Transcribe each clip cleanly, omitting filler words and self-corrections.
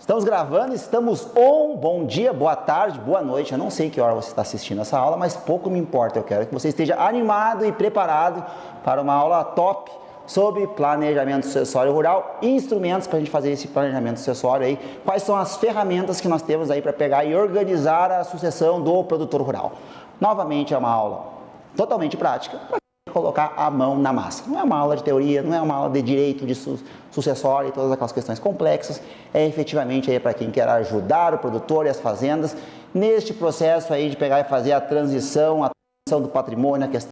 Estamos gravando, estamos on. Bom dia, boa tarde, boa noite. Eu não sei que hora você está assistindo essa aula, mas pouco me importa. Eu quero que você esteja animado e preparado para uma aula top sobre planejamento sucessório rural e instrumentos para a gente fazer esse planejamento sucessório aí. Quais são as ferramentas que nós temos aí para pegar e organizar a sucessão do produtor rural. Novamente é uma aula totalmente prática, colocar a mão na massa. Não é uma aula de teoria, não é uma aula de direito de sucessório e todas aquelas questões complexas. É efetivamente aí para quem quer ajudar o produtor e as fazendas neste processo aí de pegar e fazer a transição do patrimônio, a questão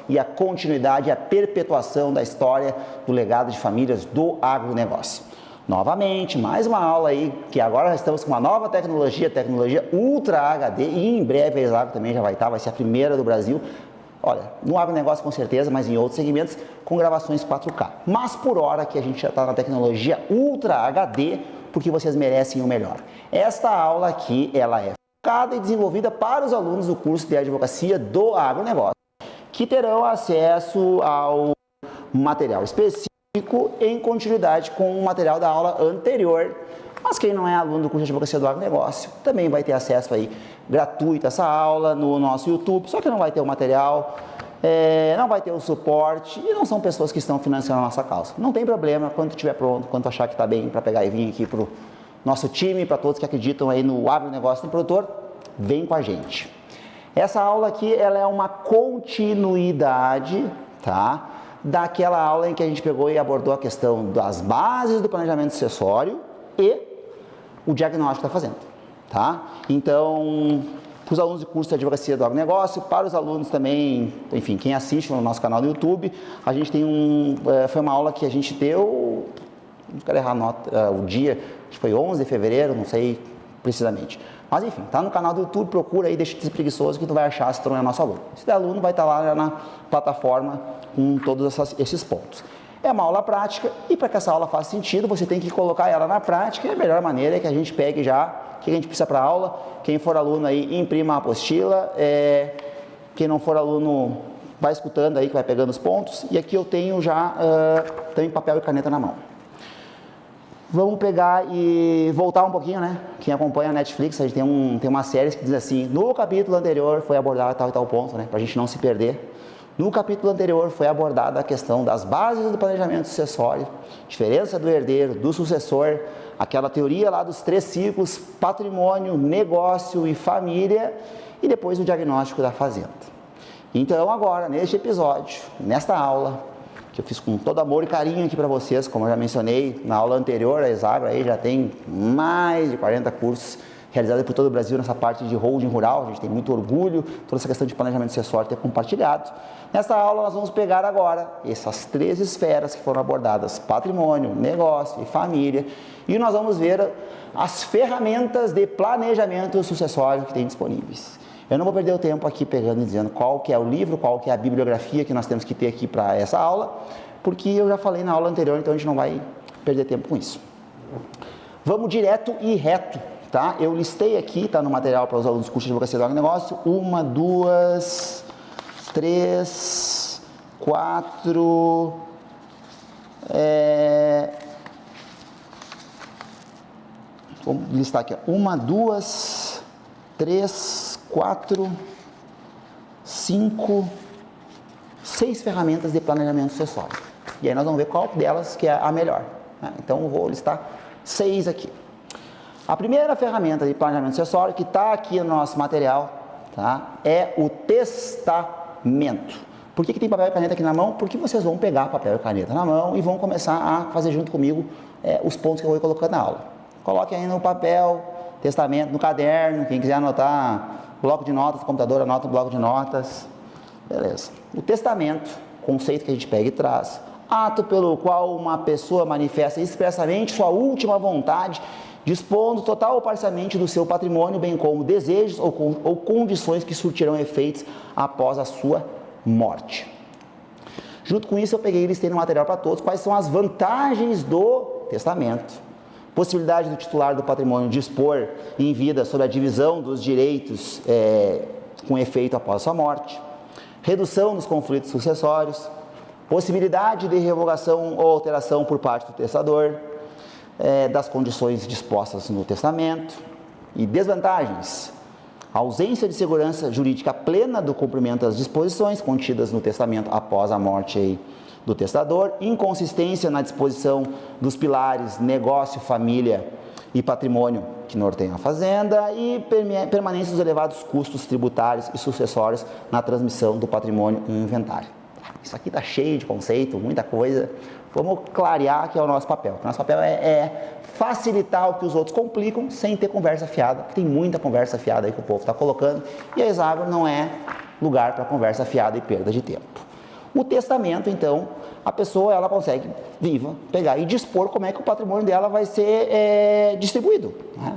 e a continuidade, a perpetuação da história do legado de famílias do agronegócio. Novamente, mais uma aula aí, que agora estamos com uma nova tecnologia Ultra HD, e em breve a Exagro também já vai ser a primeira do Brasil. Olha, no agronegócio com certeza, mas em outros segmentos, com gravações 4K. Mas por hora que a gente já está na tecnologia Ultra HD, porque vocês merecem o melhor. Esta aula aqui, ela é focada e desenvolvida para os alunos do curso de advocacia do agronegócio, que terão acesso ao material específico em continuidade com o material da aula anterior. Mas quem não é aluno do curso de advocacia do agronegócio também vai ter acesso aí gratuito a essa aula no nosso YouTube, só que não vai ter o material, não vai ter o suporte e não são pessoas que estão financiando a nossa causa. Não tem problema, quando estiver pronto, quando achar que está bem para pegar e vir aqui para o nosso time, para todos que acreditam aí no agronegócio do produtor, vem com a gente. Essa aula aqui, ela é uma continuidade, tá? Daquela aula em que a gente pegou e abordou a questão das bases do planejamento sucessório e o diagnóstico da fazenda, tá? Então, para os alunos do curso de advocacia do agronegócio, para os alunos também, enfim, quem assiste no nosso canal no YouTube, a gente tem foi uma aula que a gente deu, não quero errar a nota, o dia, acho que foi 11 de fevereiro, não sei precisamente. Mas enfim, tá no canal do YouTube, procura aí, deixa de ser preguiçoso que tu vai achar se tu não é nosso aluno. Se tu é aluno, vai estar lá na plataforma com todos esses pontos. É uma aula prática e para que essa aula faça sentido, você tem que colocar ela na prática e a melhor maneira é que a gente pegue já o que a gente precisa para a aula. Quem for aluno aí, imprima a apostila. Quem não for aluno, vai escutando aí, que vai pegando os pontos. E aqui eu tenho já também papel e caneta na mão. Vamos pegar e voltar um pouquinho, né? Quem acompanha a Netflix, a gente tem uma série que diz assim, no capítulo anterior foi abordado tal e tal ponto, né? Para a gente não se perder. No capítulo anterior foi abordada a questão das bases do planejamento sucessório, diferença do herdeiro, do sucessor, aquela teoria lá dos 3 ciclos, patrimônio, negócio e família, e depois o diagnóstico da fazenda. Então agora, neste episódio, nesta aula, que eu fiz com todo amor e carinho aqui para vocês, como eu já mencionei, na aula anterior, a Exagro aí já tem mais de 40 cursos realizados por todo o Brasil nessa parte de holding rural. A gente tem muito orgulho, toda essa questão de planejamento sucessório ter compartilhado. Nessa aula nós vamos pegar agora essas 3 esferas que foram abordadas, patrimônio, negócio e família, e nós vamos ver as ferramentas de planejamento sucessório que tem disponíveis. Eu não vou perder o tempo aqui pegando e dizendo qual que é o livro, qual que é a bibliografia que nós temos que ter aqui para essa aula, porque eu já falei na aula anterior, então a gente não vai perder tempo com isso. Vamos direto e reto, tá? Eu listei aqui, tá no material para os alunos do curso de advocacia do agronegócio, 1, 2, 3, 4, vamos listar aqui, 1, 2, 3, 4, 5, 6 ferramentas de planejamento sucessório. E aí nós vamos ver qual delas que é a melhor, né? Então eu vou listar 6 aqui. A primeira ferramenta de planejamento sucessório que está aqui no nosso material, tá, é o testamento. Por que tem papel e caneta aqui na mão? Porque vocês vão pegar papel e caneta na mão e vão começar a fazer junto comigo os pontos que eu vou colocando na aula. Coloque aí no papel, testamento, no caderno, quem quiser anotar, bloco de notas, computador, anota no bloco de notas. Beleza. O testamento, conceito que a gente pega e traz, ato pelo qual uma pessoa manifesta expressamente sua última vontade, dispondo total ou parcialmente do seu patrimônio, bem como desejos ou condições que surtirão efeitos após a sua morte. Junto com isso, eu peguei e listei no material para todos quais são as vantagens do testamento. Possibilidade do titular do patrimônio dispor em vida sobre a divisão dos direitos com efeito após a sua morte. Redução dos conflitos sucessórios. Possibilidade de revogação ou alteração por parte do testador. das condições dispostas no testamento. E desvantagens: ausência de segurança jurídica plena do cumprimento das disposições contidas no testamento após a morte aí do testador, inconsistência na disposição dos pilares negócio, família e patrimônio que norteiam a fazenda e permanência dos elevados custos tributários e sucessórios na transmissão do patrimônio e inventário. Isso aqui está cheio de conceito, muita coisa. Vamos clarear que é o nosso papel. O nosso papel é facilitar o que os outros complicam sem ter conversa fiada, porque tem muita conversa fiada aí que o povo está colocando e a Exagro não é lugar para conversa fiada e perda de tempo. O testamento, então, a pessoa ela consegue, viva, pegar e dispor como é que o patrimônio dela vai ser distribuído, né?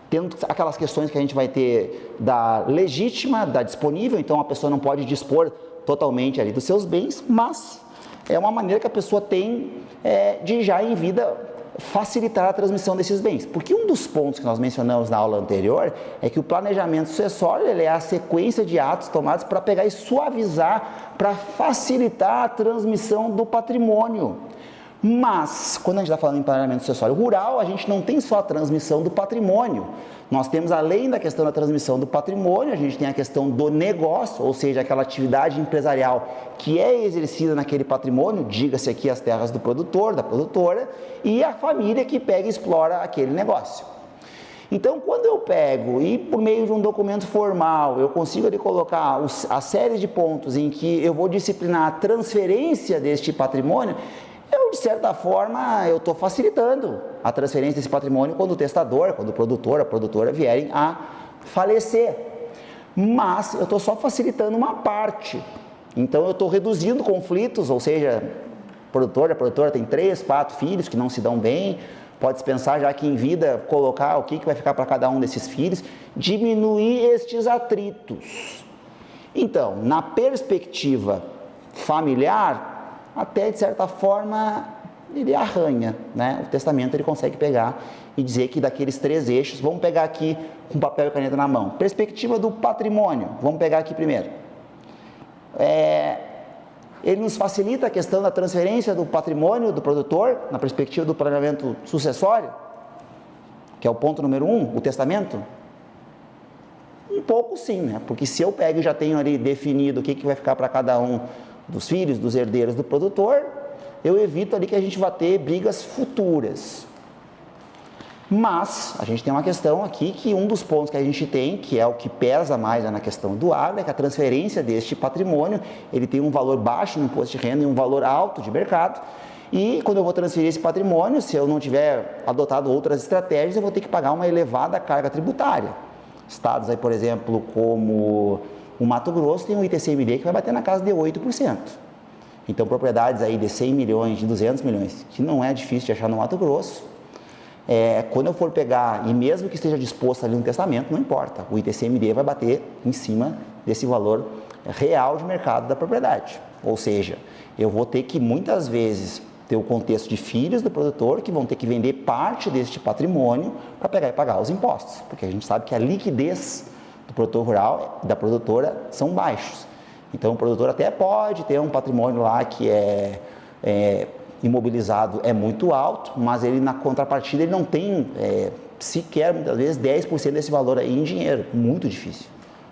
Tendo aquelas questões que a gente vai ter da legítima, da disponível, então a pessoa não pode dispor totalmente ali dos seus bens, mas é uma maneira que a pessoa tem de já em vida facilitar a transmissão desses bens. Porque um dos pontos que nós mencionamos na aula anterior é que o planejamento sucessório ele é a sequência de atos tomados para pegar e suavizar, para facilitar a transmissão do patrimônio. Mas, quando a gente está falando em planejamento sucessório rural, a gente não tem só a transmissão do patrimônio. Nós temos, além da questão da transmissão do patrimônio, a gente tem a questão do negócio, ou seja, aquela atividade empresarial que é exercida naquele patrimônio, diga-se aqui as terras do produtor, da produtora, e a família que pega e explora aquele negócio. Então, quando eu pego e por meio de um documento formal, eu consigo ali colocar a série de pontos em que eu vou disciplinar a transferência deste patrimônio, de certa forma, eu estou facilitando a transferência desse patrimônio quando o testador, quando o produtor, a produtora vierem a falecer. Mas eu estou só facilitando uma parte. Então, eu estou reduzindo conflitos, ou seja, a produtora tem 3, 4 filhos que não se dão bem, pode-se pensar já que em vida colocar o que vai ficar para cada um desses filhos, diminuir estes atritos. Então, na perspectiva familiar, até de certa forma ele arranha, né? O testamento ele consegue pegar e dizer que daqueles 3 eixos, vamos pegar aqui com papel e caneta na mão, perspectiva do patrimônio, vamos pegar aqui primeiro, ele nos facilita a questão da transferência do patrimônio do produtor, na perspectiva do planejamento sucessório, que é o ponto número 1, o testamento. Um pouco sim, né? Porque se eu pego e já tenho ali definido o que vai ficar para cada um dos filhos, dos herdeiros do produtor, eu evito ali que a gente vá ter brigas futuras. Mas a gente tem uma questão aqui que um dos pontos que a gente tem, que é o que pesa mais na questão do agro, é que a transferência deste patrimônio, ele tem um valor baixo no imposto de renda e um valor alto de mercado, e quando eu vou transferir esse patrimônio, se eu não tiver adotado outras estratégias, eu vou ter que pagar uma elevada carga tributária. Estados aí, por exemplo, como o Mato Grosso tem um ITCMD que vai bater na casa de 8%. Então, propriedades aí de 100 milhões, de 200 milhões, que não é difícil de achar no Mato Grosso, quando eu for pegar, e mesmo que esteja disposto ali no testamento, não importa, o ITCMD vai bater em cima desse valor real de mercado da propriedade. Ou seja, eu vou ter que muitas vezes ter o contexto de filhos do produtor que vão ter que vender parte deste patrimônio para pegar e pagar os impostos, porque a gente sabe que a liquidez do produtor rural e da produtora são baixos. Então, o produtor até pode ter um patrimônio lá que imobilizado é muito alto, mas ele na contrapartida ele não tem sequer, muitas vezes, 10% desse valor aí em dinheiro. Muito difícil.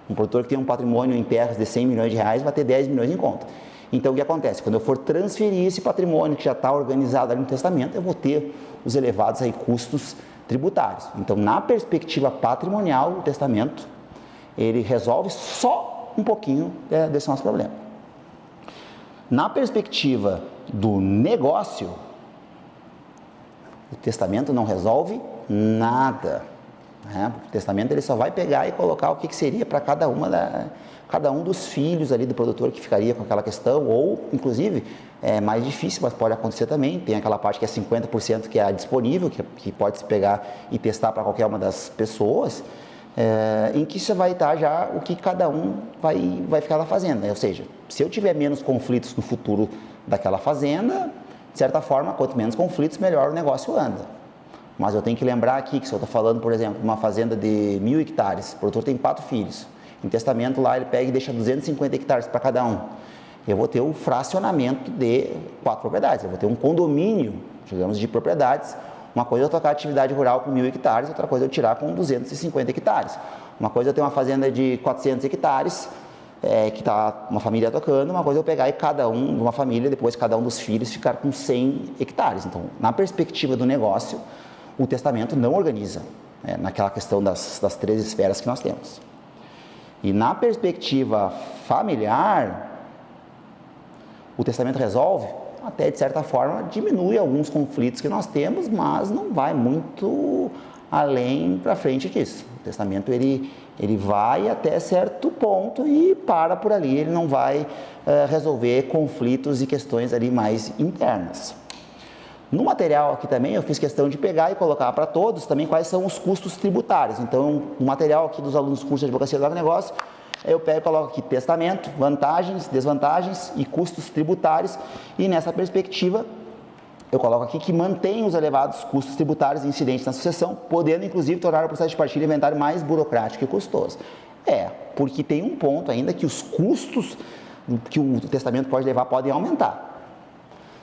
Um produtor que tem um patrimônio em terras de 100 milhões de reais vai ter 10 milhões em conta. Então, o que acontece? Quando eu for transferir esse patrimônio que já está organizado ali no testamento, eu vou ter os elevados aí custos tributários. Então, na perspectiva patrimonial, o testamento ele resolve só um pouquinho desse nosso problema. Na perspectiva do negócio, o testamento não resolve nada. Né? O testamento ele só vai pegar e colocar o que seria para cada um dos filhos ali do produtor que ficaria com aquela questão, ou inclusive é mais difícil, mas pode acontecer também, tem aquela parte que é 50% que é disponível, que pode se pegar e testar para qualquer uma das pessoas, em que você vai estar já o que cada um vai ficar na fazenda. Ou seja, se eu tiver menos conflitos no futuro daquela fazenda, de certa forma, quanto menos conflitos, melhor o negócio anda. Mas eu tenho que lembrar aqui que se eu estou falando, por exemplo, uma fazenda de 1.000 hectares, o produtor tem 4 filhos, em testamento lá ele pega e deixa 250 hectares para cada um. Eu vou ter um fracionamento de 4 propriedades, eu vou ter um condomínio, digamos, de propriedades, Uma coisa é eu tocar atividade rural com 1.000 hectares, outra coisa é eu tirar com 250 hectares. Uma coisa é eu ter uma fazenda de 400 hectares, que está uma família tocando, uma coisa é eu pegar e cada um, uma família, depois cada um dos filhos ficar com 100 hectares. Então, na perspectiva do negócio, o testamento não organiza, naquela questão das 3 esferas que nós temos. E na perspectiva familiar, o testamento resolve, até de certa forma diminui alguns conflitos que nós temos, mas não vai muito além para frente disso. O testamento ele vai até certo ponto e para por ali, ele não vai resolver conflitos e questões ali mais internas. No material aqui também eu fiz questão de pegar e colocar para todos também quais são os custos tributários. Então, o material aqui dos alunos do curso de Advocacia do Agronegócio, eu pego e coloco aqui testamento, vantagens, desvantagens e custos tributários, e nessa perspectiva eu coloco aqui que mantém os elevados custos tributários incidentes na sucessão, podendo inclusive tornar o processo de partilha e inventário mais burocrático e custoso. Porque tem um ponto ainda que os custos que o testamento pode levar podem aumentar.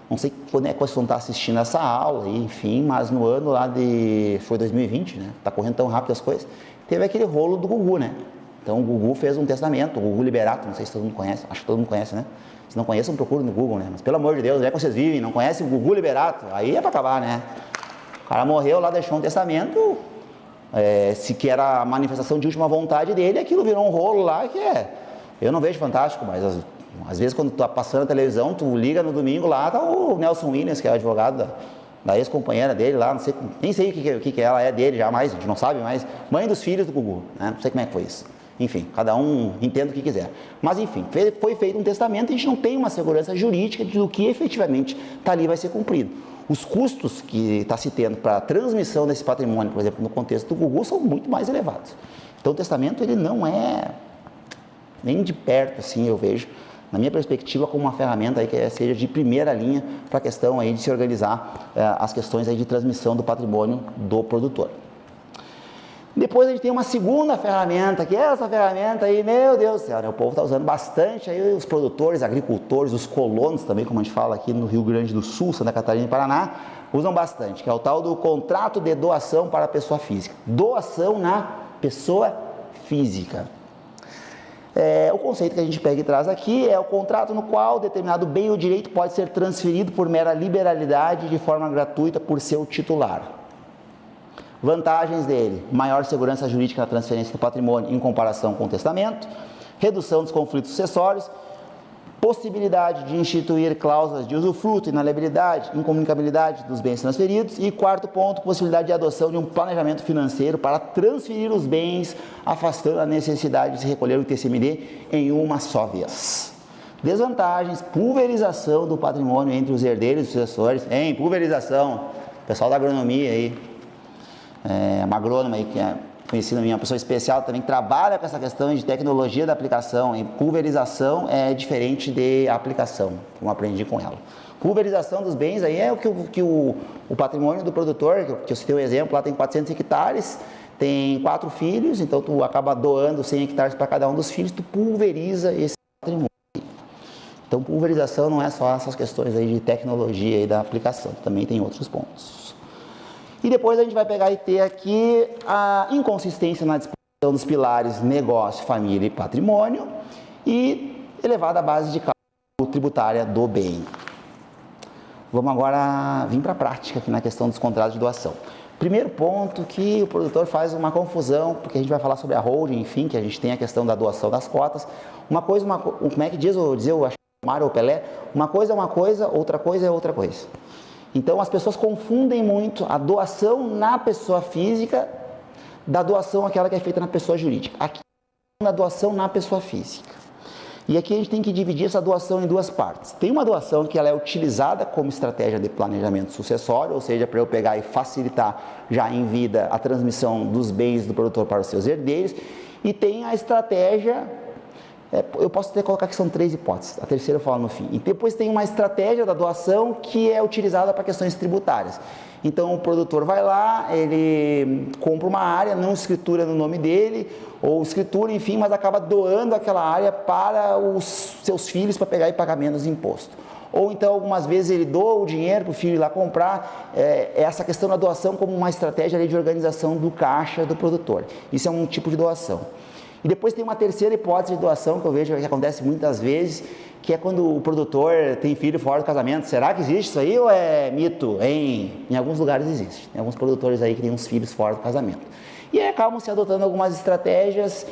Não sei quando é que vocês vão estar assistindo essa aula, enfim, mas no ano lá foi 2020, né? Tá correndo tão rápido as coisas, teve aquele rolo do Gugu, né? Então o Gugu fez um testamento, o Gugu Liberato, não sei se todo mundo conhece, acho que todo mundo conhece, né? Se não conhecem, procurem no Google, né? Mas pelo amor de Deus, onde é que vocês vivem? Não conhecem o Gugu Liberato? Aí é para acabar, né? O cara morreu lá, deixou um testamento, se que era a manifestação de última vontade dele, aquilo virou um rolo lá que eu não vejo fantástico, mas às vezes quando tu tá passando a televisão, tu liga no domingo lá, tá o Nelson Williams, que é o advogado da ex-companheira dele lá, não sei, nem sei o que ela é dele já mais, a gente não sabe mais, mãe dos filhos do Gugu, né? Não sei como é que foi isso. Enfim, cada um entenda o que quiser. Mas enfim, foi feito um testamento e a gente não tem uma segurança jurídica do que efetivamente está ali vai ser cumprido. Os custos que está se tendo para a transmissão desse patrimônio, por exemplo, no contexto do Gugu, são muito mais elevados. Então o testamento ele não é nem de perto, assim, eu vejo, na minha perspectiva, como uma ferramenta aí que seja de primeira linha para a questão aí de se organizar as questões aí de transmissão do patrimônio do produtor. Depois a gente tem uma segunda ferramenta, que é essa ferramenta aí, meu Deus do céu, né? O povo está usando bastante, aí os produtores, agricultores, os colonos também, como a gente fala aqui no Rio Grande do Sul, Santa Catarina e Paraná, usam bastante, que é o tal do contrato de doação para a pessoa física. Doação na pessoa física. O conceito que a gente pega e traz aqui é o contrato no qual determinado bem ou direito pode ser transferido por mera liberalidade de forma gratuita por seu titular. Vantagens dele: maior segurança jurídica na transferência do patrimônio em comparação com o testamento, redução dos conflitos sucessórios, possibilidade de instituir cláusulas de usufruto, inaliabilidade, incomunicabilidade dos bens transferidos e, quarto ponto, possibilidade de adoção de um planejamento financeiro para transferir os bens, afastando a necessidade de se recolher o ITCMD em uma só vez. Desvantagens: pulverização do patrimônio entre os herdeiros e sucessores. Pulverização, pessoal da agronomia aí, uma agrônoma aí que é conhecida, minha pessoa especial também, que trabalha com essa questão de tecnologia da aplicação, e pulverização é diferente de aplicação, como aprendi com ela. Pulverização dos bens aí é o que o patrimônio do produtor, que eu citei um exemplo, lá tem 400 hectares, tem 4 filhos, então tu acaba doando 100 hectares para cada um dos filhos, tu pulveriza esse patrimônio. Então pulverização não é só essas questões aí de tecnologia e da aplicação, também tem outros pontos. E depois a gente vai pegar e ter aqui a inconsistência na disposição dos pilares negócio, família e patrimônio e elevada à base de cálculo tributária do bem. Vamos agora vir para a prática aqui na questão dos contratos de doação. Primeiro ponto que o produtor faz uma confusão, porque a gente vai falar sobre a holding, enfim, que a gente tem a questão da doação das cotas. Como é que diz o Mário ou Pelé? Uma coisa é uma coisa, outra coisa é outra coisa. Então, as pessoas confundem muito a doação na pessoa física da doação aquela que é feita na pessoa jurídica. Aqui é a doação na pessoa física. E aqui a gente tem que dividir essa doação em 2 partes. Tem uma doação que ela é utilizada como estratégia de planejamento sucessório, ou seja, para eu pegar e facilitar já em vida a transmissão dos bens do produtor para os seus herdeiros. E tem a estratégia... eu posso até colocar que são 3 hipóteses, a terceira eu falo no fim. E depois tem uma estratégia da doação que é utilizada para questões tributárias. Então o produtor vai lá, ele compra uma área, não escritura no nome dele, ou escritura, enfim, mas acaba doando aquela área para os seus filhos para pegar e pagar menos imposto. ou então algumas vezes ele doa o dinheiro para o filho ir lá comprar, essa questão da doação como uma estratégia ali de organização do caixa do produtor. Isso é um tipo de doação. E depois tem uma terceira hipótese de doação que eu vejo que acontece muitas vezes, que é quando o produtor tem filho fora do casamento. Será que existe isso aí ou é mito? Em alguns lugares existe. Tem alguns produtores aí que têm uns filhos fora do casamento. E aí acabam se adotando algumas estratégias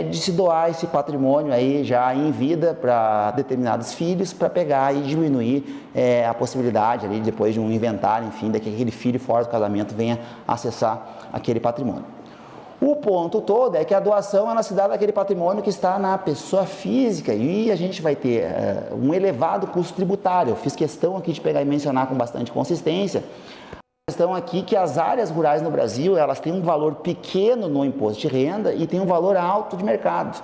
de se doar esse patrimônio aí já em vida para determinados filhos, para pegar e diminuir a possibilidade ali depois de um inventário, enfim, de que aquele filho fora do casamento venha acessar aquele patrimônio. O ponto todo é que a doação ela se dá daquele patrimônio que está na pessoa física e a gente vai ter um elevado custo tributário. Eu fiz questão aqui de pegar e mencionar com bastante consistência a questão aqui que as áreas rurais no Brasil elas têm um valor pequeno no imposto de renda e têm um valor alto de mercado.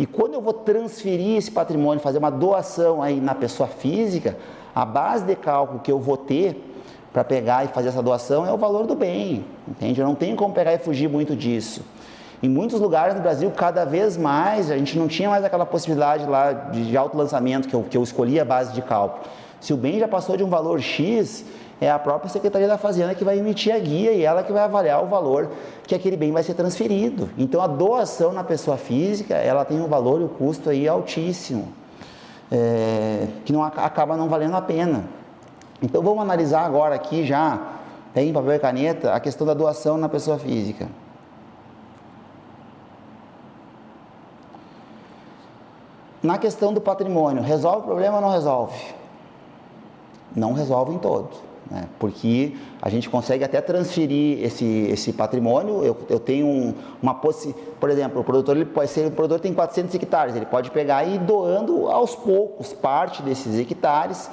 E quando eu vou transferir esse patrimônio, fazer uma doação aí na pessoa física, a base de cálculo que eu vou ter para pegar e fazer essa doação é o valor do bem, entende? Eu não tenho como pegar e fugir muito disso. Em muitos lugares do Brasil, cada vez mais, a gente não tinha mais aquela possibilidade lá de autolançamento que eu escolhi a base de cálculo. Se o bem já passou de um valor X, é a própria Secretaria da Fazenda que vai emitir a guia e ela que vai avaliar o valor que aquele bem vai ser transferido. Então, a doação na pessoa física, ela tem um valor e um custo aí altíssimo, que acaba não valendo a pena. Então, vamos analisar agora aqui já, em papel e caneta, a questão da doação na pessoa física. Na questão do patrimônio, resolve o problema ou não resolve? Não resolve em todo, né? Porque a gente consegue até transferir esse patrimônio. Eu tenho uma possibilidade, por exemplo, o produtor tem 400 hectares, ele pode pegar e ir doando aos poucos parte desses hectares,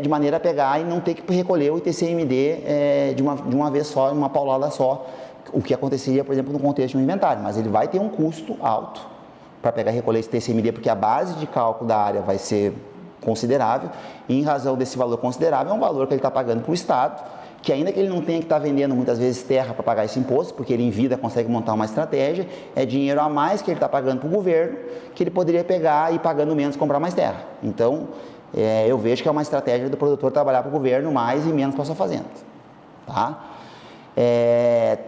de maneira a pegar e não ter que recolher o ITCMD de uma vez só, uma paulada só, o que aconteceria, por exemplo, no contexto de um inventário, mas ele vai ter um custo alto para pegar e recolher esse ITCMD, porque a base de cálculo da área vai ser considerável, e em razão desse valor considerável, é um valor que ele está pagando para o Estado, que ainda que ele não tenha que estar vendendo muitas vezes terra para pagar esse imposto, porque ele em vida consegue montar uma estratégia, é dinheiro a mais que ele está pagando para o governo, que ele poderia pegar e pagando menos comprar mais terra. Então, eu vejo que é uma estratégia do produtor trabalhar para o governo mais e menos para a sua fazenda. Tá?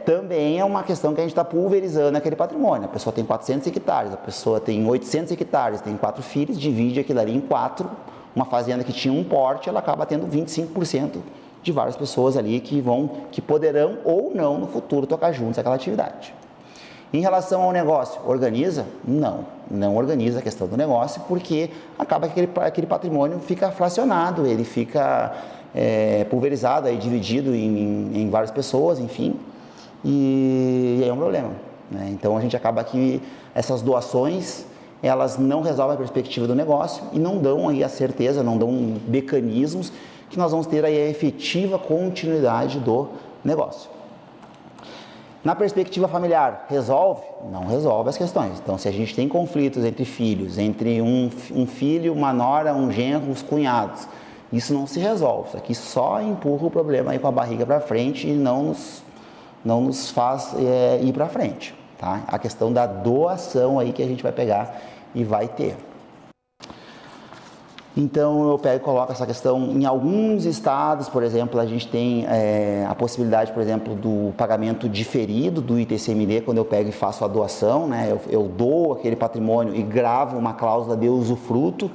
Também é uma questão que a gente está pulverizando aquele patrimônio. A pessoa tem 400 hectares, a pessoa tem 800 hectares, tem 4 filhos, divide aquilo ali em 4. Uma fazenda que tinha um porte, ela acaba tendo 25% de várias pessoas ali que poderão ou não no futuro tocar juntos aquela atividade. Em relação ao negócio, organiza? Não organiza a questão do negócio, porque acaba que aquele patrimônio fica fracionado, ele fica pulverizado, aí, dividido em várias pessoas, enfim, e aí é um problema, né? Então a gente acaba que essas doações, elas não resolvem a perspectiva do negócio e não dão aí a certeza, não dão mecanismos que nós vamos ter aí a efetiva continuidade do negócio. Na perspectiva familiar, resolve? Não resolve as questões. Então, se a gente tem conflitos entre filhos, entre um filho, uma nora, um genro, os cunhados, isso não se resolve. Isso aqui só empurra o problema aí com a barriga para frente e não nos faz ir para frente. Tá? A questão da doação aí que a gente vai pegar e vai ter. Então, eu pego e coloco essa questão em alguns estados, por exemplo, a gente tem a possibilidade, por exemplo, do pagamento diferido do ITCMD, quando eu pego e faço a doação, né? Eu dou aquele patrimônio e gravo uma cláusula de usufruto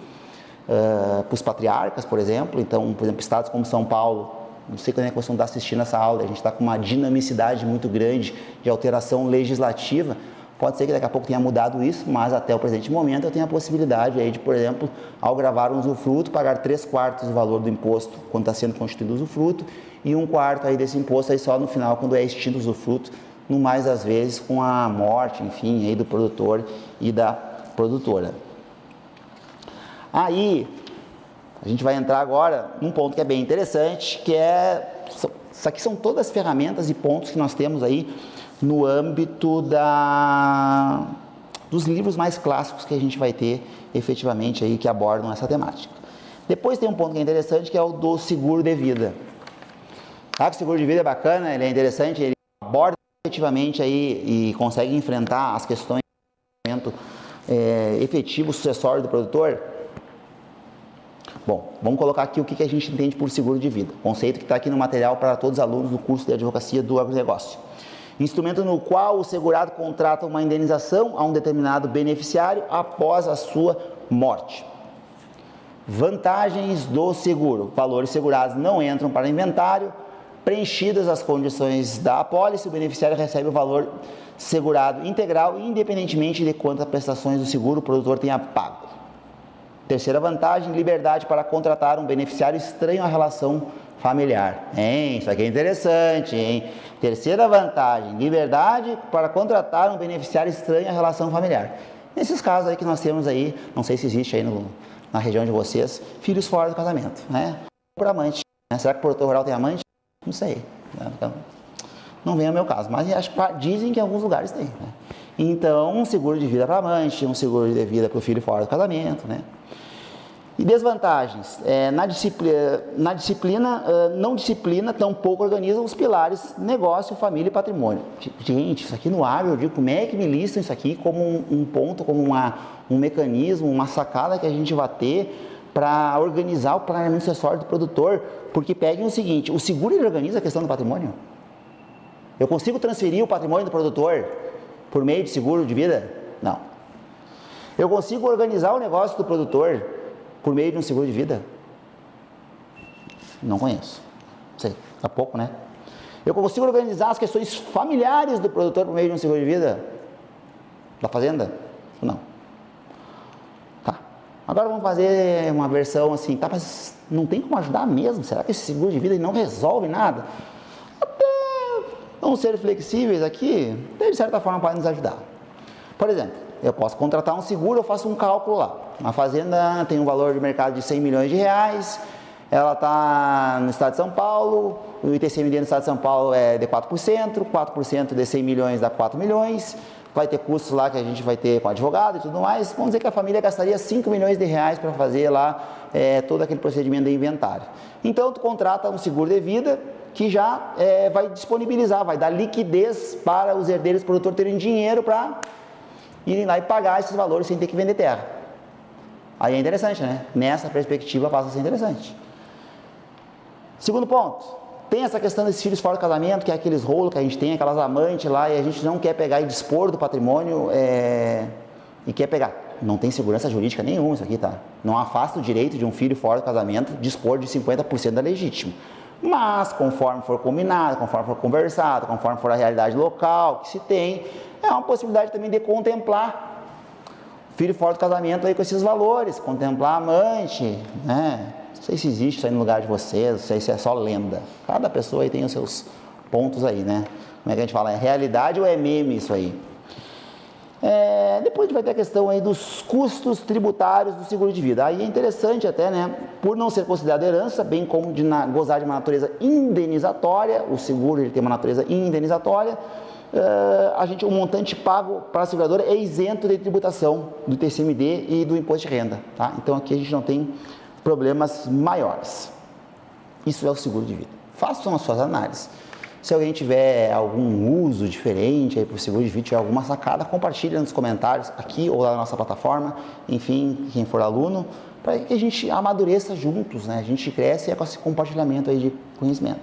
para os patriarcas, por exemplo. Então, por exemplo, estados como São Paulo, não sei quando é que vocês vão estar assistindo essa aula, a gente está com uma dinamicidade muito grande de alteração legislativa. Pode ser que daqui a pouco tenha mudado isso, mas até o presente momento eu tenho a possibilidade aí de, por exemplo, ao gravar um usufruto, pagar 3/4 do valor do imposto quando está sendo constituído o usufruto e 1/4 aí desse imposto aí só no final quando é extinto o usufruto, no mais das vezes com a morte, enfim, aí do produtor e da produtora. Aí, a gente vai entrar agora num ponto que é bem interessante, que isso aqui são todas as ferramentas e pontos que nós temos aí no âmbito dos livros mais clássicos que a gente vai ter efetivamente aí que abordam essa temática. Depois tem um ponto que é interessante, que é o do seguro de vida. Sabe que o seguro de vida é bacana, ele é interessante, ele aborda efetivamente aí e consegue enfrentar as questões do efetivo sucessório do produtor. Bom, vamos colocar aqui o que a gente entende por seguro de vida. Conceito que está aqui no material para todos os alunos do curso de advocacia do agronegócio. Instrumento no qual o segurado contrata uma indenização a um determinado beneficiário após a sua morte. Vantagens do seguro. Valores segurados não entram para inventário. Preenchidas as condições da apólice, o beneficiário recebe o valor segurado integral, independentemente de quantas prestações do seguro o produtor tenha pago. Terceira vantagem, liberdade para contratar um beneficiário estranho à relação familiar. Isso aqui é interessante, hein? Terceira vantagem, liberdade para contratar um beneficiário estranho à relação familiar. Nesses casos aí que nós temos aí, não sei se existe aí na região de vocês, filhos fora do casamento, né? Por amante, né? Será que o produtor rural tem amante? Não sei. Então, não vem ao meu caso, mas dizem que em alguns lugares tem, né? Então, um seguro de vida para amante, um seguro de vida para o filho fora do casamento, né? E desvantagens, não disciplina, tampouco organiza os pilares negócio, família e patrimônio. Gente, isso aqui no agro, eu digo, como é que me listam isso aqui como um ponto, como um mecanismo, uma sacada que a gente vai ter para organizar o planejamento sucessório do produtor? Porque peguem o seguinte, o seguro ele organiza a questão do patrimônio? Eu consigo transferir o patrimônio do produtor por meio de seguro de vida? Não. Eu consigo organizar o negócio do produtor por meio de um seguro de vida? Não conheço. Não sei, há pouco, né? Eu consigo organizar as questões familiares do produtor por meio de um seguro de vida? Da fazenda? Não. Tá. Agora vamos fazer uma versão assim, tá, mas não tem como ajudar mesmo? Será que esse seguro de vida não resolve nada? Até vamos ser flexíveis aqui, de certa forma pode nos ajudar. Por exemplo, eu posso contratar um seguro, eu faço um cálculo lá. Uma fazenda tem um valor de mercado de 100 milhões de reais, ela está no estado de São Paulo, o ITCMD no estado de São Paulo é de 4%, 4% de 100 milhões dá 4 milhões, vai ter custos lá que a gente vai ter com advogado e tudo mais. Vamos dizer que a família gastaria 5 milhões de reais para fazer lá todo aquele procedimento de inventário. Então, tu contrata um seguro de vida que já vai disponibilizar, vai dar liquidez para os herdeiros do produtor terem dinheiro para irem lá e pagar esses valores sem ter que vender terra. Aí é interessante, né? Nessa perspectiva passa a ser interessante. Segundo ponto, tem essa questão desses filhos fora do casamento, que é aqueles rolos que a gente tem, aquelas amantes lá, e a gente não quer pegar e dispor do patrimônio e quer pegar. Não tem segurança jurídica nenhuma isso aqui, tá? Não afasta o direito de um filho fora do casamento dispor de 50% da legítima. Mas, conforme for combinado, conforme for conversado, conforme for a realidade local que se tem, é uma possibilidade também de contemplar filho fora do casamento aí com esses valores, contemplar a amante, né? Não sei se existe isso aí no lugar de vocês, não sei se é só lenda. Cada pessoa aí tem os seus pontos aí, né? Como é que a gente fala? É realidade ou é meme isso aí? Depois a gente vai ter a questão aí dos custos tributários do seguro de vida. Aí é interessante até, né? Por não ser considerado herança, bem como de gozar de uma natureza indenizatória, o seguro ele tem uma natureza indenizatória, o montante pago para a seguradora é isento de tributação do ITCMD e do imposto de renda, tá? Então aqui a gente não tem problemas maiores. Isso é o seguro de vida. Façam as suas análises. Se alguém tiver algum uso diferente para o seguro de vida, tiver alguma sacada, compartilhe nos comentários aqui ou lá na nossa plataforma, enfim, quem for aluno, para que a gente amadureça juntos, né? A gente cresce com esse compartilhamento aí de conhecimento.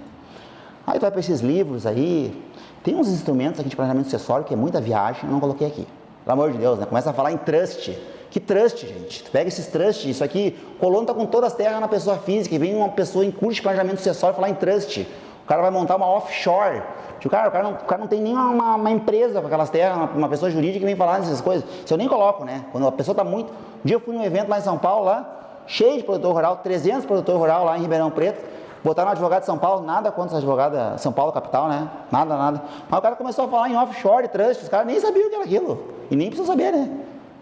Aí tu vai para esses livros aí, tem uns instrumentos aqui de planejamento sucessório que é muita viagem, eu não coloquei aqui. Pelo amor de Deus, né? Começa a falar em trust. Que trust, gente? Tu pega esses trust, isso aqui, o colono está com todas as terras na pessoa física e vem uma pessoa em curso de planejamento sucessório falar em trust. O cara vai montar uma offshore. O cara não tem nenhuma uma empresa com aquelas terras, uma pessoa jurídica que vem falar dessas coisas. Isso eu nem coloco, né? Quando a pessoa está muito... Um dia eu fui num evento lá em São Paulo, lá, cheio de produtor rural, 300 produtor rural lá em Ribeirão Preto. Botaram um advogado de São Paulo, nada contra essa advogada, São Paulo capital, né? Nada. Mas o cara começou a falar em offshore, trust, os caras nem sabiam o que era aquilo. E nem precisam saber, né?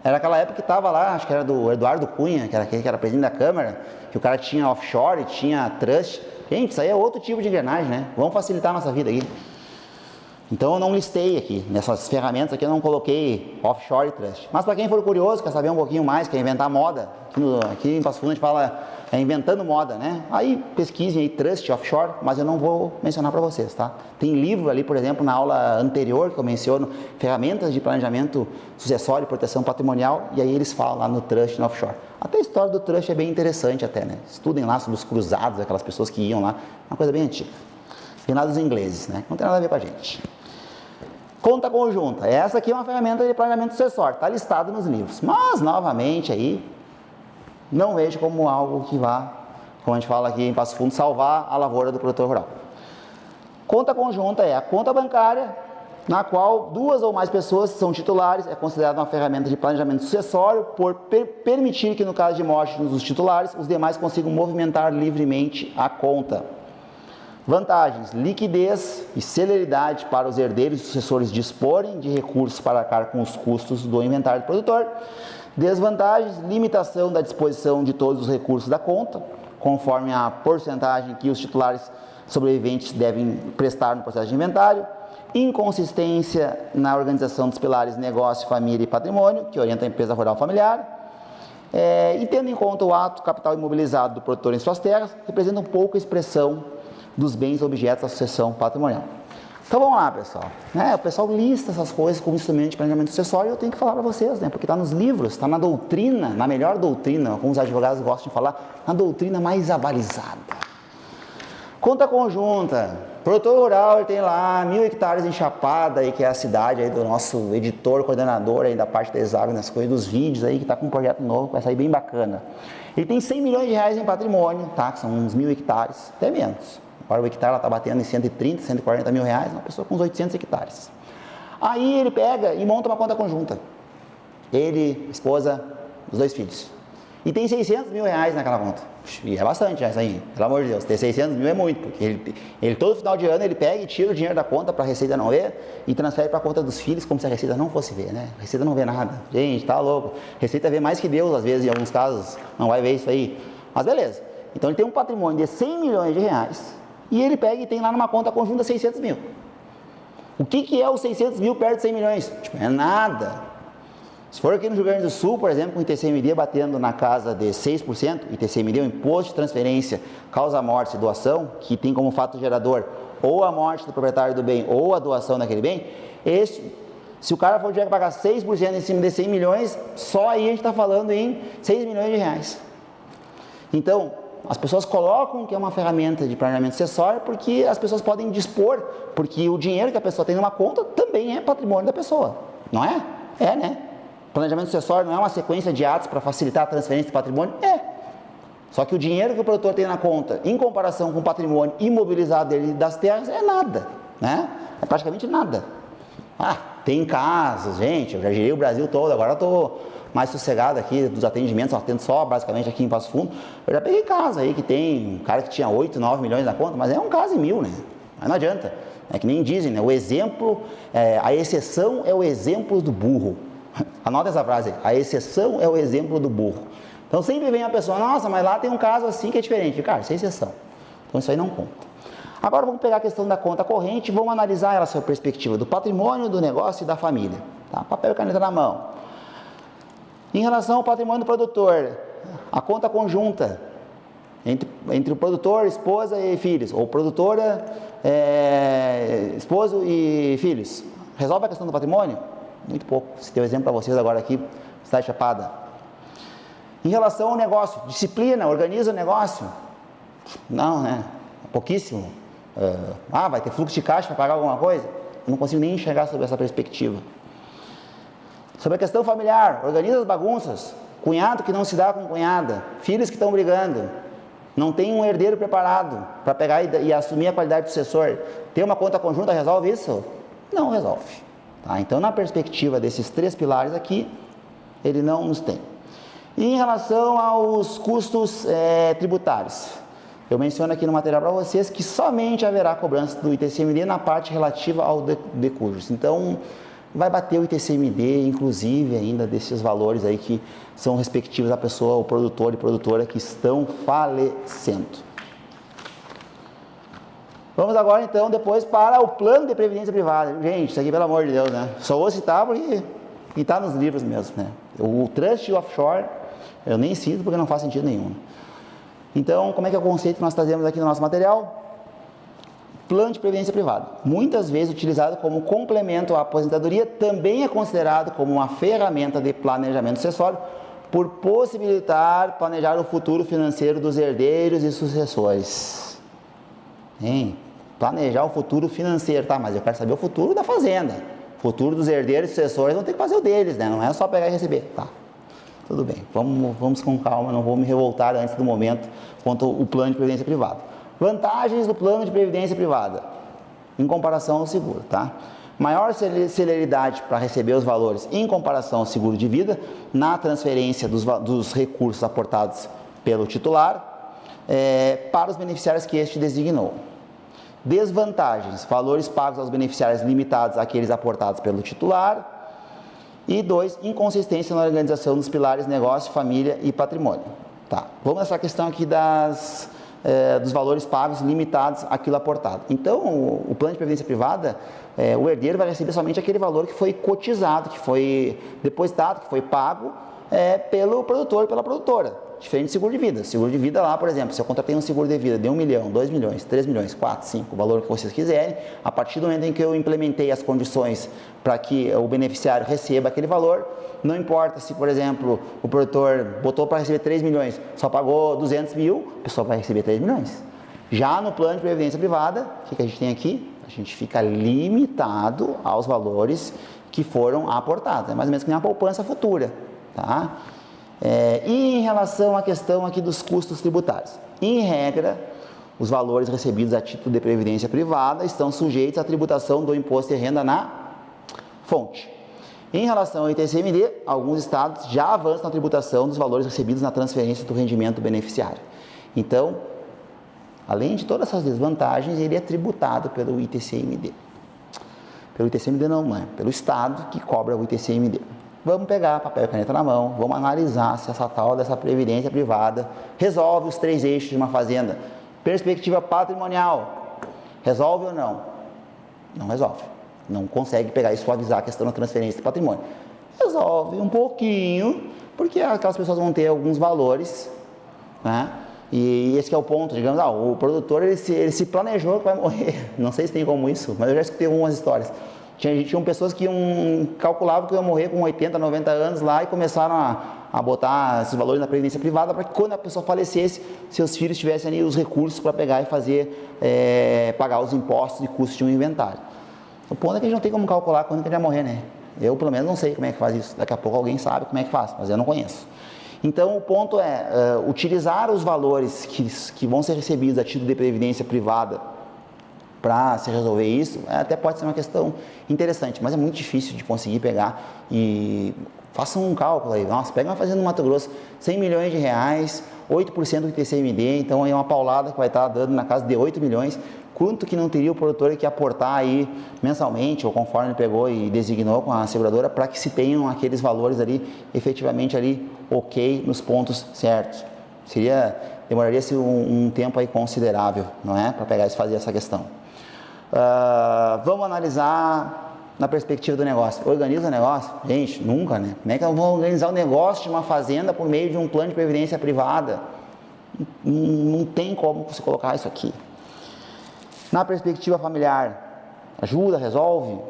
Era aquela época que estava lá, acho que era do Eduardo Cunha, que era aquele que era presidente da Câmara, que o cara tinha offshore, tinha trust. Gente, isso aí é outro tipo de engrenagem, né? Vamos facilitar a nossa vida aqui. Então eu não listei aqui, nessas ferramentas aqui eu não coloquei offshore trust. Mas para quem for curioso, quer saber um pouquinho mais, quer inventar moda, aqui em Passo Fundo a gente fala inventando moda, né? Aí pesquisem aí trust offshore, mas eu não vou mencionar para vocês, tá? Tem livro ali, por exemplo, na aula anterior que eu menciono, ferramentas de planejamento sucessório e proteção patrimonial, e aí eles falam lá no trust no offshore. Até a história do trust é bem interessante até, né? Estudem lá sobre os cruzados, aquelas pessoas que iam lá, uma coisa bem antiga. Tem lá dos ingleses, né? Não tem nada a ver com a gente. Conta conjunta. Essa aqui é uma ferramenta de planejamento sucessório. Está listado nos livros. Mas, novamente, aí, não vejo como algo que vá, como a gente fala aqui em Passo Fundo, salvar a lavoura do produtor rural. Conta conjunta é a conta bancária, na qual 2 ou mais pessoas são titulares. É considerada uma ferramenta de planejamento sucessório por permitir que, no caso de morte dos titulares, os demais consigam movimentar livremente a conta. Vantagens: liquidez e celeridade para os herdeiros e sucessores disporem de recursos para arcar com os custos do inventário do produtor. Desvantagens: limitação da disposição de todos os recursos da conta, conforme a porcentagem que os titulares sobreviventes devem prestar no processo de inventário. Inconsistência na organização dos pilares negócio, família e patrimônio, que orienta a empresa rural familiar. E tendo em conta o ato capital imobilizado do produtor em suas terras, representa um pouco a expressão dos bens objetos da sucessão patrimonial. Então vamos lá, pessoal. O pessoal lista essas coisas como instrumento de planejamento sucessório e eu tenho que falar para vocês, porque está nos livros, está na doutrina, na melhor doutrina, como os advogados gostam de falar, na doutrina mais avalizada. Conta conjunta. Produtor rural, ele tem lá 1.000 hectares em Chapada, aí, que é a cidade aí do nosso editor, coordenador aí da parte da Hexágono, das coisas dos vídeos aí, que está com um projeto novo, vai sair bem bacana. Ele tem 100 milhões de reais em patrimônio, tá? Que são uns 1.000 hectares, até menos. Agora o hectare está batendo em 130, 140 mil reais, uma pessoa com uns 800 hectares. Aí ele pega e monta uma conta conjunta. Ele, esposa, os 2 filhos. E tem 600 mil reais naquela conta. E é bastante já isso aí, pelo amor de Deus. Ter 600 mil é muito, porque ele todo final de ano ele pega e tira o dinheiro da conta para a Receita não ver e transfere para a conta dos filhos como se a Receita não fosse ver, né? A Receita não vê nada. Gente, tá louco. A Receita vê mais que Deus, às vezes, em alguns casos, não vai ver isso aí. Mas beleza. Então ele tem um patrimônio de 100 milhões de reais. E ele pega e tem lá numa conta conjunta 600 mil. O que é os 600 mil perto de 100 milhões? É nada. Se for aqui no Rio Grande do Sul, por exemplo, com o ITCMD batendo na casa de 6%, ITCMD é o Imposto de Transferência, Causa Morte e Doação, que tem como fato gerador ou a morte do proprietário do bem ou a doação daquele bem, se o cara for tiver que pagar 6% em cima de 100 milhões, só aí a gente está falando em 6 milhões de reais. Então, as pessoas colocam que é uma ferramenta de planejamento sucessório porque as pessoas podem dispor, porque o dinheiro que a pessoa tem numa conta também é patrimônio da pessoa, não é? É, né? Planejamento sucessório não é uma sequência de atos para facilitar a transferência de patrimônio? É. Só que o dinheiro que o produtor tem na conta, em comparação com o patrimônio imobilizado dele das terras, é nada, né? É praticamente nada. Tem casos, gente, eu já girei o Brasil todo, agora eu estou mais sossegado aqui dos atendimentos, eu atendo só basicamente aqui em Passo Fundo. Eu já peguei casos aí que tem um cara que tinha 8, 9 milhões na conta, mas é um caso em 1000, né? Mas não adianta. É que nem dizem, né? O exemplo, a exceção é o exemplo do burro. Anota essa frase aí, a exceção é o exemplo do burro. Então sempre vem a pessoa, nossa, mas lá tem um caso assim que é diferente. Cara, isso é exceção. Então isso aí não conta. Agora vamos pegar a questão da conta corrente e vamos analisar ela sob a perspectiva do patrimônio, do negócio e da família. Tá? Papel e caneta na mão. Em relação ao patrimônio do produtor, a conta conjunta entre o produtor, esposa e filhos, ou produtora, esposo e filhos, resolve a questão do patrimônio? Muito pouco. Citei um exemplo para vocês agora aqui, cidade Chapada. Em relação ao negócio, disciplina, organiza o negócio? Não, né? Pouquíssimo. Vai ter fluxo de caixa para pagar alguma coisa? Eu não consigo nem enxergar sobre essa perspectiva. Sobre a questão familiar, organiza as bagunças, cunhado que não se dá com cunhada, filhos que estão brigando, não tem um herdeiro preparado para pegar e assumir a qualidade de sucessor. Ter uma conta conjunta resolve isso? Não resolve. Tá? Então, na perspectiva desses 3 pilares aqui, ele não nos tem. E em relação aos custos tributários, eu menciono aqui no material para vocês que somente haverá cobrança do ITCMD na parte relativa ao decujus. Então, vai bater o ITCMD, inclusive, ainda desses valores aí que são respectivos à pessoa, o produtor e produtora que estão falecendo. Vamos agora, então, depois para o plano de previdência privada. Gente, isso aqui, pelo amor de Deus, né? Só vou citar porque está nos livros mesmo, né? O trust offshore, eu nem cito porque não faz sentido nenhum. Então, como é que é o conceito que nós trazemos aqui no nosso material? Plano de previdência privada. Muitas vezes utilizado como complemento à aposentadoria, também é considerado como uma ferramenta de planejamento sucessório por possibilitar planejar o futuro financeiro dos herdeiros e sucessores. Planejar o futuro financeiro, tá? Mas eu quero saber o futuro da fazenda. O futuro dos herdeiros e sucessores vão ter que fazer o deles, né? Não é só pegar e receber. Tá, tudo bem. Vamos com calma, não vou me revoltar antes do momento quanto ao plano de previdência privada. Vantagens do plano de previdência privada em comparação ao seguro, tá? Maior celeridade para receber os valores em comparação ao seguro de vida na transferência dos recursos aportados pelo titular para os beneficiários que este designou. Desvantagens: valores pagos aos beneficiários limitados àqueles aportados pelo titular. E 2, inconsistência na organização dos pilares negócio, família e patrimônio. Tá, vamos nessa questão aqui dos valores pagos limitados àquilo aportado. Então, o plano de previdência privada, o herdeiro vai receber somente aquele valor que foi cotizado, que foi depositado, que foi pago pelo produtor e pela produtora. Diferente de seguro de vida. Seguro de vida lá, por exemplo, se eu contratei um seguro de vida de 1 milhão, 2 milhões, 3 milhões, 4, 5, o valor que vocês quiserem, a partir do momento em que eu implementei as condições para que o beneficiário receba aquele valor, não importa se, por exemplo, o produtor botou para receber 3 milhões, só pagou 200 mil, a pessoa vai receber 3 milhões. Já no plano de previdência privada, o que a gente tem aqui? A gente fica limitado aos valores que foram aportados. É mais ou menos que nem uma poupança futura, tá? E em relação à questão aqui dos custos tributários, em regra, os valores recebidos a título de previdência privada estão sujeitos à tributação do imposto de renda na fonte. Em relação ao ITCMD, alguns estados já avançam na tributação dos valores recebidos na transferência do rendimento do beneficiário. Então, além de todas essas desvantagens, ele é tributado pelo ITCMD. Pelo ITCMD não é, pelo estado que cobra o ITCMD. Vamos pegar papel e caneta na mão, vamos analisar se essa tal dessa previdência privada resolve os 3 eixos de uma fazenda. Perspectiva patrimonial, resolve ou não? Não resolve. Não consegue pegar e suavizar a questão da transferência de patrimônio. Resolve um pouquinho, porque aquelas pessoas vão ter alguns valores, né? E esse que é o ponto, digamos, o produtor ele se planejou que vai morrer. Não sei se tem como isso, mas eu já escutei algumas histórias. Tinham pessoas que calculavam que iam morrer com 80, 90 anos lá e começaram a botar esses valores na previdência privada para que quando a pessoa falecesse, seus filhos tivessem ali os recursos para pegar e fazer, pagar os impostos e custos de um inventário. O ponto é que a gente não tem como calcular quando que ele vai morrer, né? Eu, pelo menos, não sei como é que faz isso. Daqui a pouco alguém sabe como é que faz, mas eu não conheço. Então, o ponto é utilizar os valores que vão ser recebidos a título de previdência privada para se resolver isso, até pode ser uma questão interessante, mas é muito difícil de conseguir pegar e façam um cálculo aí. Nossa, pega uma fazenda no Mato Grosso, 100 milhões de reais, 8% do ITCMD, então aí é uma paulada que vai estar dando na casa de 8 milhões. Quanto que não teria o produtor que aportar aí mensalmente, ou conforme ele pegou e designou com a seguradora, para que se tenham aqueles valores ali, efetivamente ali, ok, nos pontos certos. Demoraria-se um tempo aí considerável, não é? Para pegar e fazer essa questão. Vamos analisar na perspectiva do negócio. Organiza o negócio? Gente, nunca, né? Como é que eu vou organizar o negócio de uma fazenda por meio de um plano de previdência privada? Não tem como você colocar isso aqui. Na perspectiva familiar, ajuda, resolve?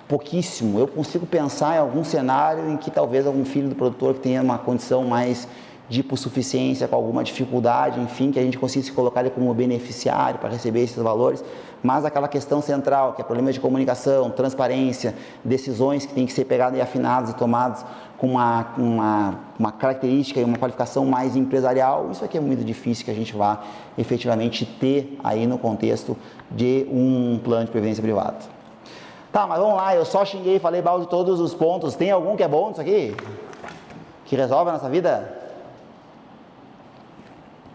Pouquíssimo. Eu consigo pensar em algum cenário em que talvez algum filho do produtor que tenha uma condição mais de hipossuficiência, com alguma dificuldade, enfim, que a gente consiga se colocar ele como beneficiário para receber esses valores, mas aquela questão central, que é problema de comunicação, transparência, decisões que têm que ser pegadas e afinadas e tomadas com uma característica e uma qualificação mais empresarial, isso aqui é muito difícil que a gente vá efetivamente ter aí no contexto de um plano de previdência privada. Tá, mas vamos lá, eu só xinguei e falei mal de todos os pontos, tem algum que é bom nisso aqui? Que resolve a nossa vida?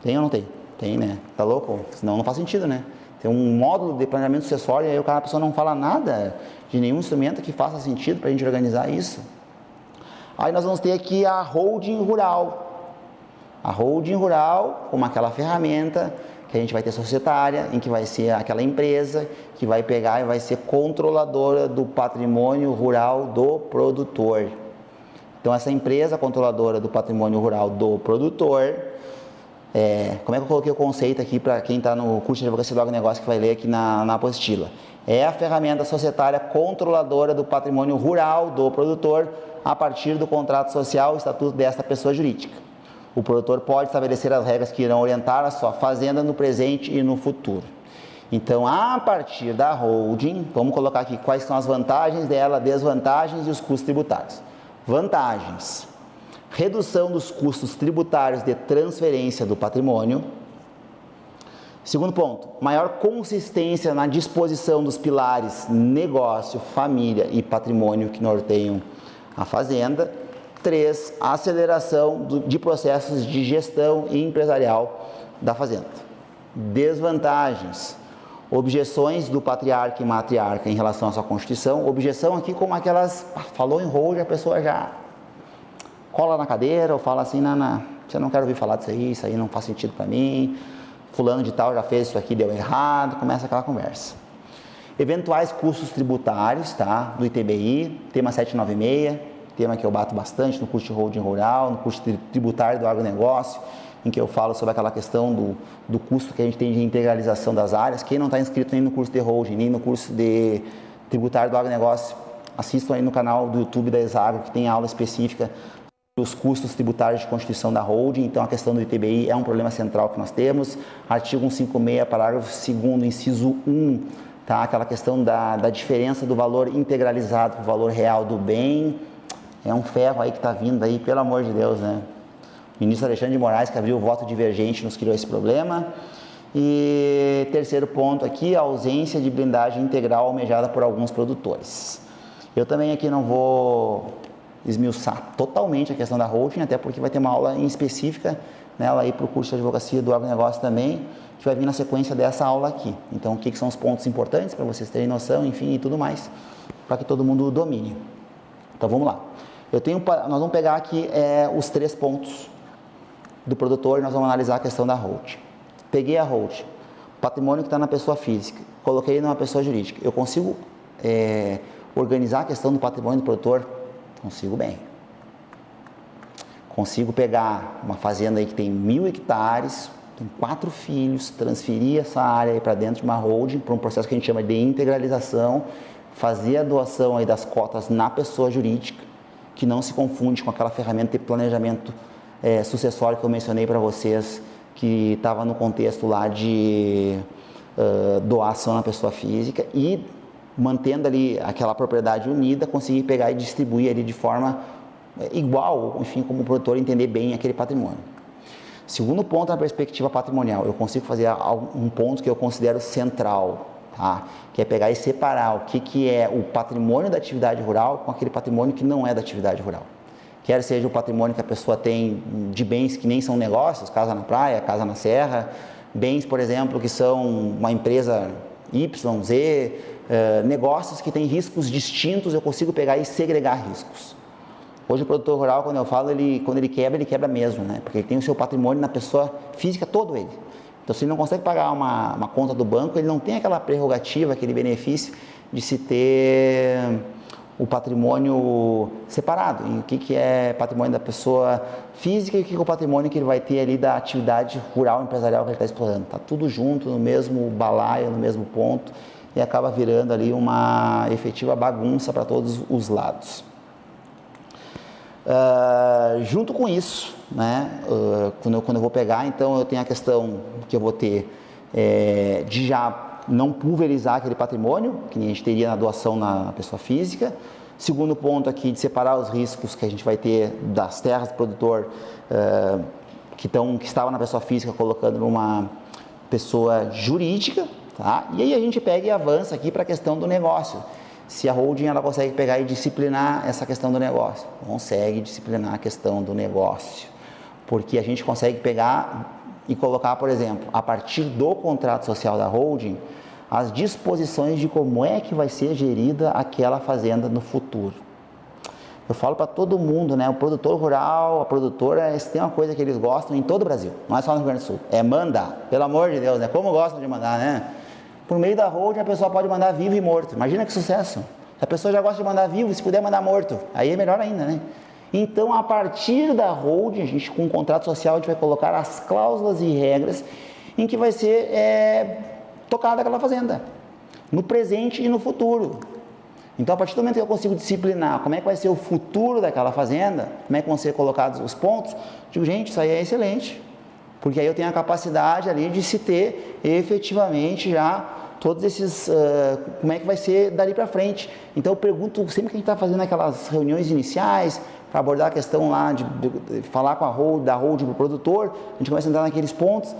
Tem ou não tem? Tem, né? Tá louco? Senão não faz sentido, né? Tem um módulo de planejamento sucessório e aí a pessoa não fala nada de nenhum instrumento que faça sentido para a gente organizar isso. Aí nós vamos ter aqui a holding rural. A holding rural, como aquela ferramenta que que a gente vai ter societária, em que vai ser aquela empresa que vai pegar e vai ser controladora do patrimônio rural do produtor. Então, essa empresa controladora do patrimônio rural do produtor, como é que eu coloquei o conceito aqui para quem está no curso de advocacia do agronegócio que vai ler aqui na apostila? É a ferramenta societária controladora do patrimônio rural do produtor a partir do contrato social e estatuto desta pessoa jurídica. O produtor pode estabelecer as regras que irão orientar a sua fazenda no presente e no futuro. Então, a partir da holding, vamos colocar aqui quais são as vantagens dela, desvantagens e os custos tributários. Vantagens: redução dos custos tributários de transferência do patrimônio. Segundo ponto, maior consistência na disposição dos pilares negócio, família e patrimônio que norteiam a fazenda. 3, aceleração de processos de gestão empresarial da fazenda. Desvantagens: objeções do patriarca e matriarca em relação à sua constituição. Objeção aqui como aquelas, falou em hold, a pessoa já cola na cadeira ou fala assim, não, você não quer ouvir falar disso aí não faz sentido para mim, fulano de tal já fez isso aqui, deu errado, começa aquela conversa. Eventuais custos tributários, tá? Do ITBI, tema 796, tema que eu bato bastante no curso de holding rural, no curso tributário do agronegócio, em que eu falo sobre aquela questão do custo que a gente tem de integralização das áreas. Quem não está inscrito nem no curso de holding, nem no curso de tributário do agronegócio, assistam aí no canal do YouTube da Exagro, que tem aula específica dos custos tributários de constituição da holding. Então, a questão do ITBI é um problema central que nós temos. Artigo 156, parágrafo 2º, inciso 1, tá? Aquela questão da diferença do valor integralizado para o valor real do bem. É um ferro aí que está vindo aí, pelo amor de Deus, né? O ministro Alexandre de Moraes, que abriu o voto divergente, nos criou esse problema. E terceiro ponto aqui, a ausência de blindagem integral almejada por alguns produtores. Eu também aqui não vou esmiuçar totalmente a questão da holding, até porque vai ter uma aula em específica nela aí para o curso de advocacia do agronegócio também, que vai vir na sequência dessa aula aqui. Então, o que são os pontos importantes para vocês terem noção, enfim, e tudo mais, para que todo mundo domine. Então, vamos lá. Nós vamos pegar aqui os 3 pontos do produtor e nós vamos analisar a questão da holding. Peguei a holding, patrimônio que está na pessoa física, coloquei numa pessoa jurídica. Eu consigo organizar a questão do patrimônio do produtor? Consigo bem. Consigo pegar uma fazenda aí que tem 1.000 hectares, tem 4 filhos, transferir essa área aí para dentro de uma holding, para um processo que a gente chama de integralização, fazer a doação aí das cotas na pessoa jurídica, que não se confunde com aquela ferramenta de planejamento sucessório que eu mencionei para vocês, que estava no contexto lá de doação na pessoa física, e mantendo ali aquela propriedade unida, conseguir pegar e distribuir ali de forma igual, enfim, como o produtor entender bem aquele patrimônio. Segundo ponto, na perspectiva patrimonial, eu consigo fazer um ponto que eu considero central, tá? Que é pegar e separar o que é o patrimônio da atividade rural com aquele patrimônio que não é da atividade rural. Quer seja o patrimônio que a pessoa tem de bens que nem são negócios, casa na praia, casa na serra, bens, por exemplo, que são uma empresa Y, Z, negócios que têm riscos distintos, eu consigo pegar e segregar riscos. Hoje o produtor rural, quando eu falo, quando ele quebra mesmo, né? Porque ele tem o seu patrimônio na pessoa física, todo ele. Então, se ele não consegue pagar uma conta do banco, ele não tem aquela prerrogativa, aquele benefício de se ter o patrimônio separado. E o que é patrimônio da pessoa física e o que é o patrimônio que ele vai ter ali da atividade rural empresarial que ele está explorando. Está tudo junto, no mesmo balaio, no mesmo ponto, e acaba virando ali uma efetiva bagunça para todos os lados. Junto com isso, né, quando eu vou pegar, então eu tenho a questão que eu vou ter de já não pulverizar aquele patrimônio, que a gente teria na doação na pessoa física. Segundo ponto aqui, de separar os riscos que a gente vai ter das terras do produtor que estava na pessoa física, colocando numa pessoa jurídica, tá? E aí a gente pega e avança aqui para a questão do negócio. Se a holding ela consegue pegar e disciplinar essa questão do negócio, consegue disciplinar a questão do negócio, porque a gente consegue pegar e colocar, por exemplo, a partir do contrato social da holding, as disposições de como é que vai ser gerida aquela fazenda no futuro. Eu falo para todo mundo, né? O produtor rural, a produtora, tem uma coisa que eles gostam em todo o Brasil, não é só no Rio Grande do Sul, é mandar, pelo amor de Deus, né? Como gostam de mandar, né? Por meio da holding a pessoa pode mandar vivo e morto, imagina que sucesso. Se a pessoa já gosta de mandar vivo, se puder mandar morto, aí é melhor ainda, né? Então, a partir da holding, a gente com o contrato social, a gente vai colocar as cláusulas e regras em que vai ser tocada aquela fazenda, no presente e no futuro. Então, a partir do momento que eu consigo disciplinar como é que vai ser o futuro daquela fazenda, como é que vão ser colocados os pontos, digo, gente, isso aí é excelente, porque aí eu tenho a capacidade ali de se ter efetivamente já todos esses, como é que vai ser dali para frente. Então, eu pergunto, sempre que a gente está fazendo aquelas reuniões iniciais, para abordar a questão lá de falar com a holding, da holding para o produtor, a gente começa a entrar naqueles pontos,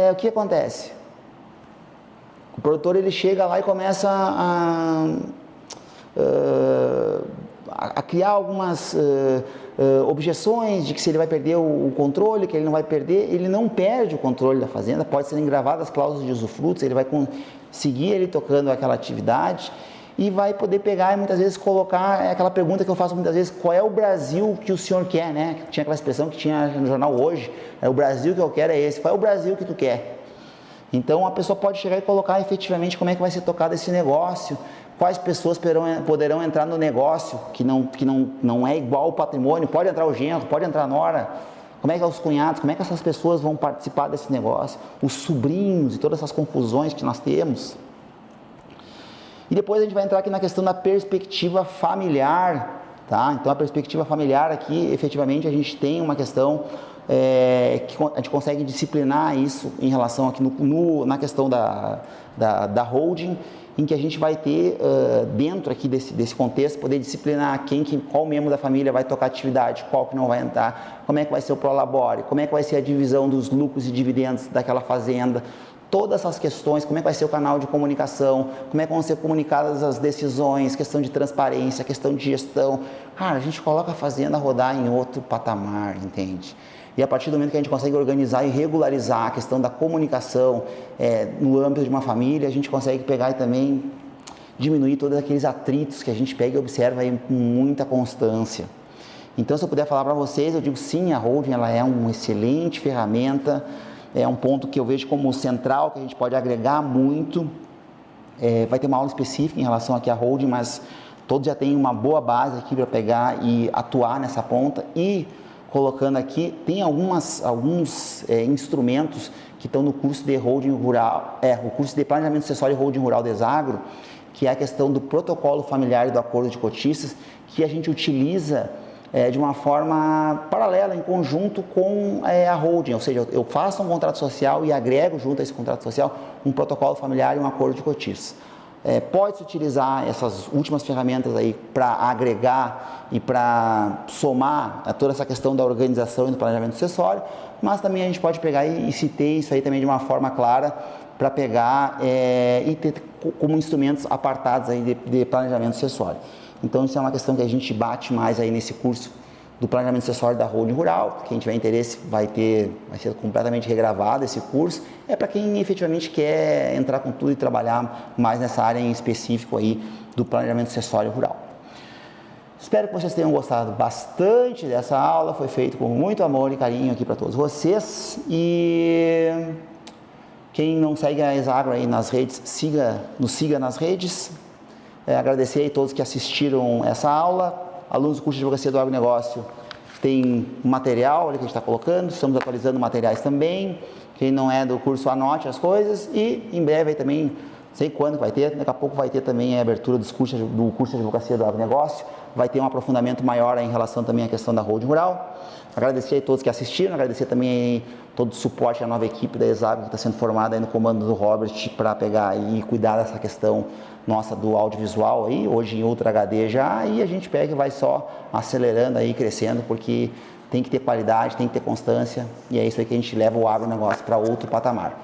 o que acontece? O produtor ele chega lá e começa a criar algumas objeções de que se ele vai perder o controle, que ele não vai perder, ele não perde o controle da fazenda, pode ser engravadas as cláusulas de usufrutos, ele vai conseguir ele tocando aquela atividade e vai poder pegar e muitas vezes colocar aquela pergunta que eu faço muitas vezes, qual é o Brasil que o senhor quer, né? Tinha aquela expressão que tinha no jornal hoje, o Brasil que eu quero é esse, qual é o Brasil que tu quer? Então a pessoa pode chegar e colocar efetivamente como é que vai ser tocado esse negócio, quais pessoas poderão entrar no negócio, que não é igual ao patrimônio, pode entrar o genro, pode entrar a nora, como é que é os cunhados, como é que essas pessoas vão participar desse negócio, os sobrinhos e todas essas confusões que nós temos. E depois a gente vai entrar aqui na questão da perspectiva familiar, tá? Então a perspectiva familiar aqui, efetivamente, a gente tem uma questão que a gente consegue disciplinar isso em relação aqui na questão da holding, em que a gente vai ter, dentro aqui desse contexto, poder disciplinar qual membro da família vai tocar atividade, qual que não vai entrar, como é que vai ser o prolabore, como é que vai ser a divisão dos lucros e dividendos daquela fazenda, todas essas questões, como é que vai ser o canal de comunicação, como é que vão ser comunicadas as decisões, questão de transparência, questão de gestão. Cara, a gente coloca a fazenda a rodar em outro patamar, entende? E a partir do momento que a gente consegue organizar e regularizar a questão da comunicação no âmbito de uma família, a gente consegue pegar e também diminuir todos aqueles atritos que a gente pega e observa aí com muita constância. Então, se eu puder falar para vocês, eu digo sim, a holding ela é uma excelente ferramenta, é um ponto que eu vejo como central, que a gente pode agregar muito. Vai ter uma aula específica em relação aqui à holding, mas todos já têm uma boa base aqui para pegar e atuar nessa ponta. E colocando aqui, tem alguns instrumentos que estão no curso de holding rural, o curso de planejamento acessório e holding rural Desagro, que é a questão do protocolo familiar e do acordo de cotistas, que a gente utiliza de uma forma paralela, em conjunto com a holding, ou seja, eu faço um contrato social e agrego junto a esse contrato social um protocolo familiar e um acordo de cotistas. Pode-se utilizar essas últimas ferramentas aí para agregar e para somar a toda essa questão da organização e do planejamento acessório, mas também a gente pode pegar e ter isso aí também de uma forma clara para pegar e ter como instrumentos apartados aí de planejamento acessório. Então isso é uma questão que a gente bate mais aí nesse curso do planejamento acessório da holding rural. Quem tiver interesse vai ser completamente regravado esse curso. É para quem efetivamente quer entrar com tudo e trabalhar mais nessa área em específico aí do planejamento acessório rural. Espero que vocês tenham gostado bastante dessa aula, foi feito com muito amor e carinho aqui para todos vocês. E quem não segue a Exagro aí nas redes, nos siga nas redes. Agradecer a todos que assistiram essa aula. Alunos do curso de Advocacia do Agronegócio tem material ali que a gente está colocando, estamos atualizando materiais também. Quem não é do curso, anote as coisas e em breve aí também, não sei quando vai ter, daqui a pouco vai ter também a abertura do curso de Advocacia do Agronegócio, vai ter um aprofundamento maior em relação também à questão da holding rural. Agradecer a todos que assistiram, agradecer também todo o suporte à nova equipe da Exagro que está sendo formada aí no comando do Robert para pegar e cuidar dessa questão nossa do audiovisual aí, hoje em Ultra HD já, e a gente pega e vai só acelerando aí, crescendo, porque tem que ter qualidade, tem que ter constância, e é isso aí que a gente leva o agronegócio para outro patamar.